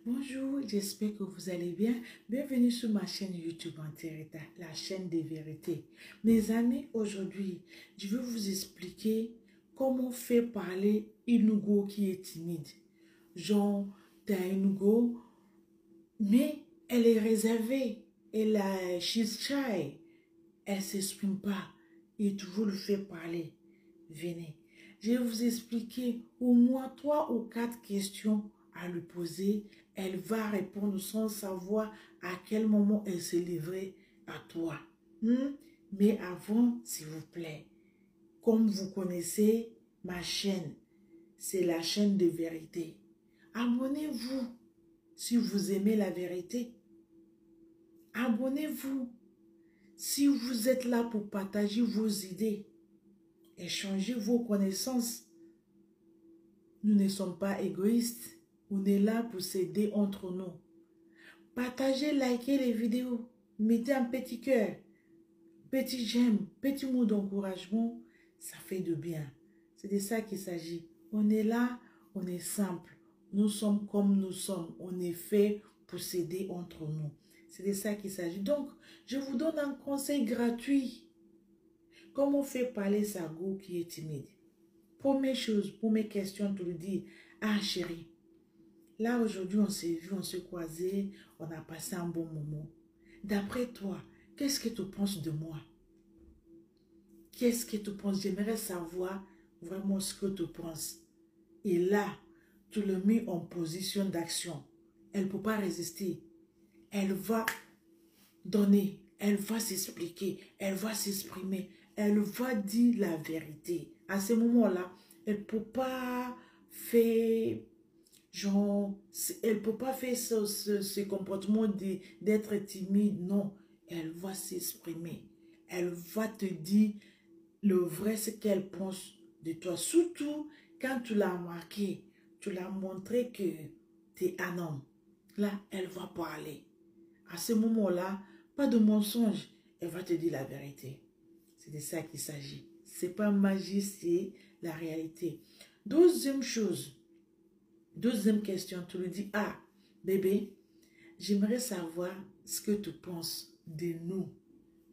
Bonjour, j'espère que vous allez bien. Bienvenue sur ma chaîne YouTube Antereta, la chaîne des vérités. Mes amis, aujourd'hui, je vais vous expliquer comment faire parler une go qui est timide. Genre, t'as une go, mais elle est réservée. She's shy. Elle ne s'exprime pas. Et tu veux le faire parler. Venez. Je vais vous expliquer au moins 3 ou 4 questions à lui poser. Elle va répondre sans savoir à quel moment elle s'est livrée à toi. Mais avant, s'il vous plaît, comme vous connaissez ma chaîne, c'est la chaîne de vérité. Abonnez-vous si vous aimez la vérité. Abonnez-vous si vous êtes là pour partager vos idées, échanger vos connaissances. Nous ne sommes pas égoïstes. On est là pour s'aider entre nous. Partagez, likez les vidéos. Mettez un petit cœur, petit j'aime, petit mot d'encouragement. Ça fait du bien. C'est de ça qu'il s'agit. On est là, on est simple. Nous sommes comme nous sommes. On est fait pour s'aider entre nous. C'est de ça qu'il s'agit. Donc, je vous donne un conseil gratuit. Comment faire parler sa go qui est timide? Première chose, première question, tu lui dis, ah chérie, là aujourd'hui on s'est vu, on s'est croisés, on a passé un bon moment. D'après toi, qu'est-ce que tu penses de moi? Qu'est-ce que tu penses? J'aimerais savoir vraiment ce que tu penses. Et là, tu le mets en position d'action. Elle ne peut pas résister. Elle va donner, elle va s'expliquer, elle va s'exprimer, elle va dire la vérité. À ce moment-là, elle ne peut pas faire, genre, elle peut pas faire ce comportement d'être timide. Non, elle va s'exprimer. Elle va te dire le vrai, ce qu'elle pense de toi. Surtout quand tu l'as marqué, tu l'as montré que tu es un homme. Là, elle va parler. À ce moment-là, pas de mensonge. Elle va te dire la vérité. C'est de ça qu'il s'agit. C'est pas magie, c'est la réalité. Deuxième chose, deuxième question, tu lui dis, ah, bébé, j'aimerais savoir ce que tu penses de nous.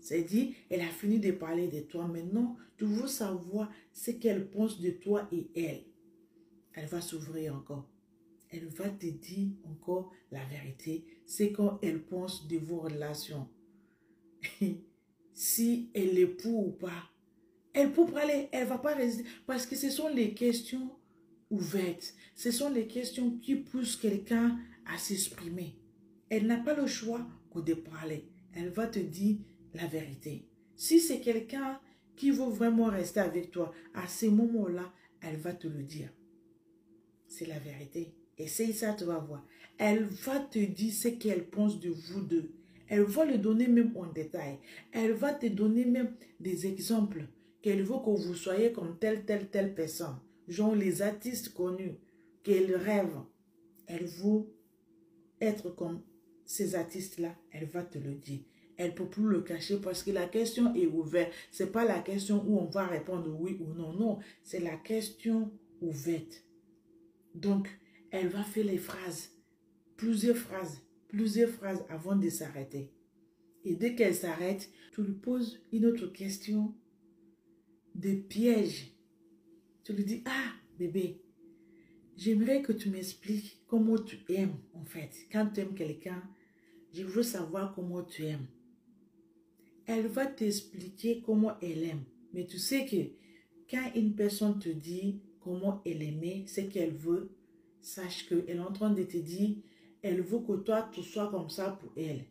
C'est-à-dire, elle a fini de parler de toi. Maintenant, tu veux savoir ce qu'elle pense de toi et elle. Elle va s'ouvrir encore. Elle va te dire encore la vérité. C'est quand elle pense de vos relations. Si elle est pour ou pas. Elle peut parler, elle ne va pas résister. Parce que ce sont les questions ouvertes. Ce sont les questions qui poussent quelqu'un à s'exprimer. Elle n'a pas le choix que de parler. Elle va te dire la vérité. Si c'est quelqu'un qui veut vraiment rester avec toi, à ce moment-là, elle va te le dire. C'est la vérité. Essaye ça, tu vas voir. Elle va te dire ce qu'elle pense de vous deux. Elle va le donner même en détail. Elle va te donner même des exemples qu'elle veut que vous soyez comme telle personne. Genre les artistes connus qu'elle rêve. Elle veut être comme ces artistes-là. Elle va te le dire. Elle ne peut plus le cacher parce que la question est ouverte. Ce n'est pas la question où on va répondre oui ou non. Non, c'est la question ouverte. Donc, elle va faire les phrases, plusieurs phrases avant de s'arrêter. Et dès qu'elle s'arrête, tu lui poses une autre question de piège. Tu lui dis, ah, bébé, j'aimerais que tu m'expliques comment tu aimes, en fait. Quand tu aimes quelqu'un, je veux savoir comment tu aimes. Elle va t'expliquer comment elle aime. Mais tu sais que quand une personne te dit comment elle aimait, ce qu'elle veut, sache qu'elle est en train de te dire, elle veut que toi, tu sois comme ça pour elle.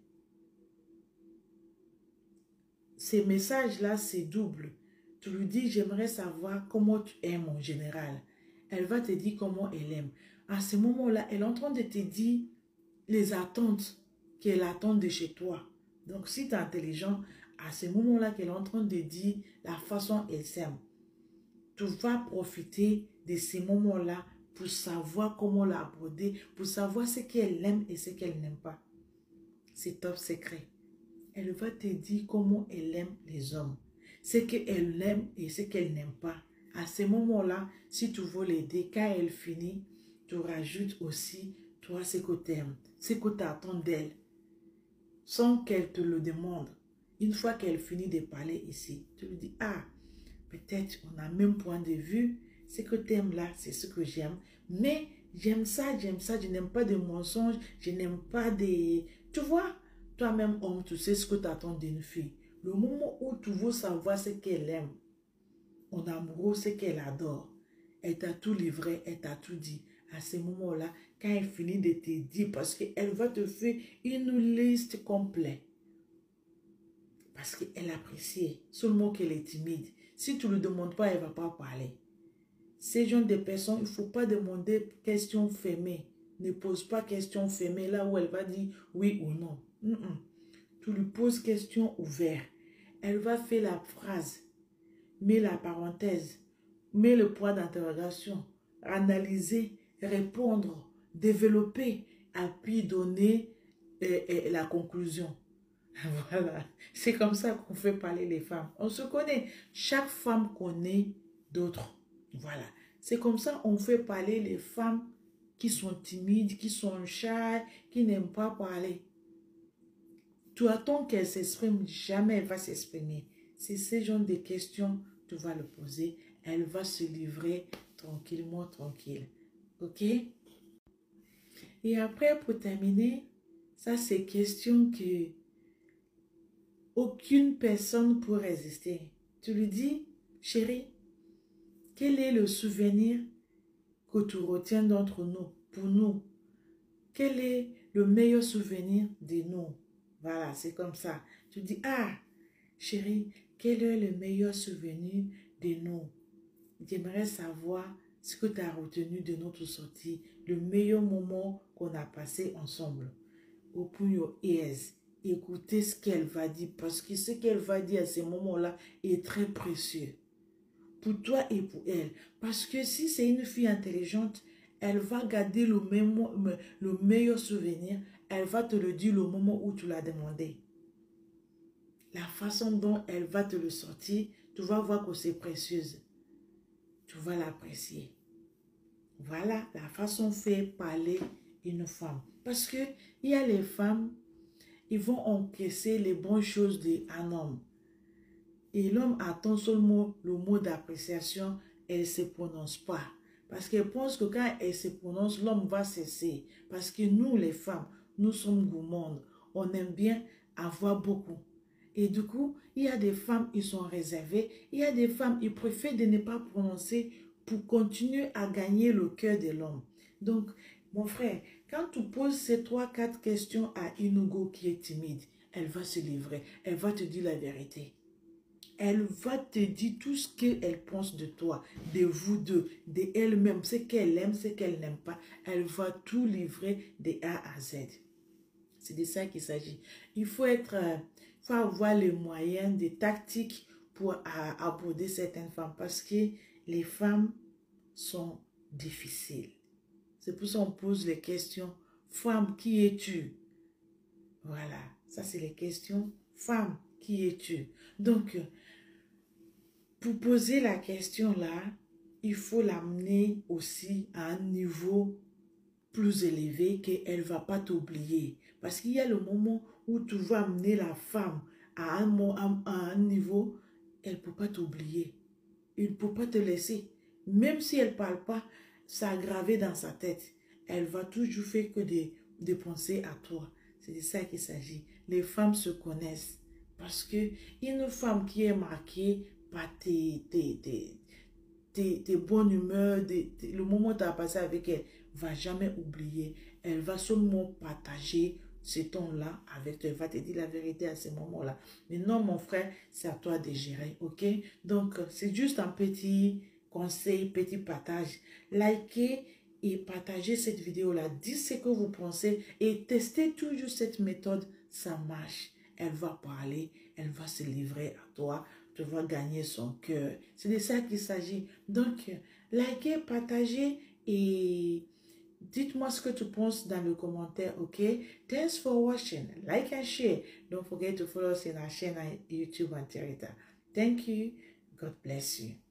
Ces messages-là, c'est double. Tu lui dis, j'aimerais savoir comment tu aimes en général. Elle va te dire comment elle aime. À ce moment-là, elle est en train de te dire les attentes qu'elle attend de chez toi. Donc, si tu es intelligent, à ce moment-là qu'elle est en train de dire la façon dont elle s'aime, tu vas profiter de ces moments-là pour savoir comment l'aborder, pour savoir ce qu'elle aime et ce qu'elle n'aime pas. C'est top secret. Elle va te dire comment elle aime les hommes, ce qu'elle aime et ce qu'elle n'aime pas. À ce moment-là, si tu veux l'aider, quand elle finit, tu rajoutes aussi toi, ce que tu aimes, ce que tu attends d'elle, sans qu'elle te le demande. Une fois qu'elle finit de parler ici, tu lui dis, ah, peut-être on a le même point de vue, ce que tu aimes là, c'est ce que j'aime, mais j'aime ça, je n'aime pas de mensonges, je n'aime pas des... Tu vois, toi-même homme, tu sais ce que tu attends d'une fille. Le moment où tu veux savoir ce qu'elle aime, en amoureux, ce qu'elle adore, elle t'a tout livré, elle t'a tout dit. À ce moment-là, quand elle finit de te dire, parce qu'elle va te faire une liste complète. Parce qu'elle apprécie, seulement qu'elle est timide. Si tu ne lui demandes pas, elle ne va pas parler. Ces genre de personnes, il ne faut pas demander questions fermées. Ne pose pas questions fermées là où elle va dire oui ou non. Tu lui poses question ouverte. Elle va faire la phrase, met la parenthèse, met le point d'interrogation, analyser, répondre, développer, puis donner la conclusion. Voilà, c'est comme ça qu'on fait parler les femmes. On se connaît. Chaque femme connaît d'autres. Voilà, c'est comme ça qu'on fait parler les femmes qui sont timides, qui sont shy, qui n'aiment pas parler. Tu attends qu'elle s'exprime, jamais elle va s'exprimer. C'est ce genre de questions, tu vas le poser. Elle va se livrer tranquillement, tranquille. Ok? Et après, pour terminer, ça c'est question que aucune personne peut résister. Tu lui dis, chérie, quel est le souvenir que tu retiens d'entre nous, pour nous? Quel est le meilleur souvenir de nous? Voilà, c'est comme ça. Tu dis, ah, chérie, quel est le meilleur souvenir de nous? J'aimerais savoir ce que tu as retenu de notre sortie, le meilleur moment qu'on a passé ensemble. Open your ears. Écoutez ce qu'elle va dire, parce que ce qu'elle va dire à ce moment-là est très précieux pour toi et pour elle. Parce que si c'est une fille intelligente, elle va garder le meilleur souvenir. Elle va te le dire le moment où tu l'as demandé. La façon dont elle va te le sortir, tu vas voir que c'est précieuse. Tu vas l'apprécier. Voilà la façon fait parler une femme. Parce que il y a les femmes, ils vont encaisser les bonnes choses d'un homme. Et l'homme attend seulement le mot d'appréciation, elle ne se prononce pas. Parce qu'elle pense que quand elle se prononce, l'homme va cesser. Parce que nous, les femmes, nous sommes gourmandes. On aime bien avoir beaucoup. Et du coup, il y a des femmes, ils sont réservées. Il y a des femmes, ils préfèrent de ne pas prononcer pour continuer à gagner le cœur de l'homme. Donc, mon frère, quand tu poses ces 3-4 questions à une go qui est timide, elle va se livrer. Elle va te dire la vérité. Elle va te dire tout ce qu'elle pense de toi, de vous deux, de elle-même, ce qu'elle aime, ce qu'elle n'aime pas. Elle va tout livrer de A à Z. C'est de ça qu'il s'agit. Il faut avoir les moyens, des tactiques pour aborder certaines femmes parce que les femmes sont difficiles. C'est pour ça qu'on pose les questions. Femme, qui es-tu? Voilà, ça c'est les questions. Femme, qui es-tu? Donc, pour poser la question là, il faut l'amener aussi à un niveau plus élevé qu'elle ne va pas t'oublier. Parce qu'il y a le moment où tu vas amener la femme à un niveau, elle ne peut pas t'oublier. Elle ne peut pas te laisser. Même si elle ne parle pas, ça a gravé dans sa tête. Elle va toujours faire que de penser à toi. C'est de ça qu'il s'agit. Les femmes se connaissent. Parce que une femme qui est marquée par tes bonnes humeurs, le moment où tu as passé avec elle, va jamais oublier. Elle va seulement partager ce temps-là avec toi. Elle va te dire la vérité à ce moment-là. Mais non, mon frère, c'est à toi de gérer, ok? Donc, c'est juste un petit conseil, petit partage. Likez et partagez cette vidéo-là. Dites ce que vous pensez et testez toujours cette méthode. Ça marche. Elle va parler, elle va se livrer à toi. Tu vas gagner son cœur. C'est de ça qu'il s'agit. Donc, likez, partagez et dites-moi ce que tu penses dans le commentaire, ok? Thanks for watching. Like and share. Don't forget to follow us in our channel, YouTube and Twitter. Thank you. God bless you.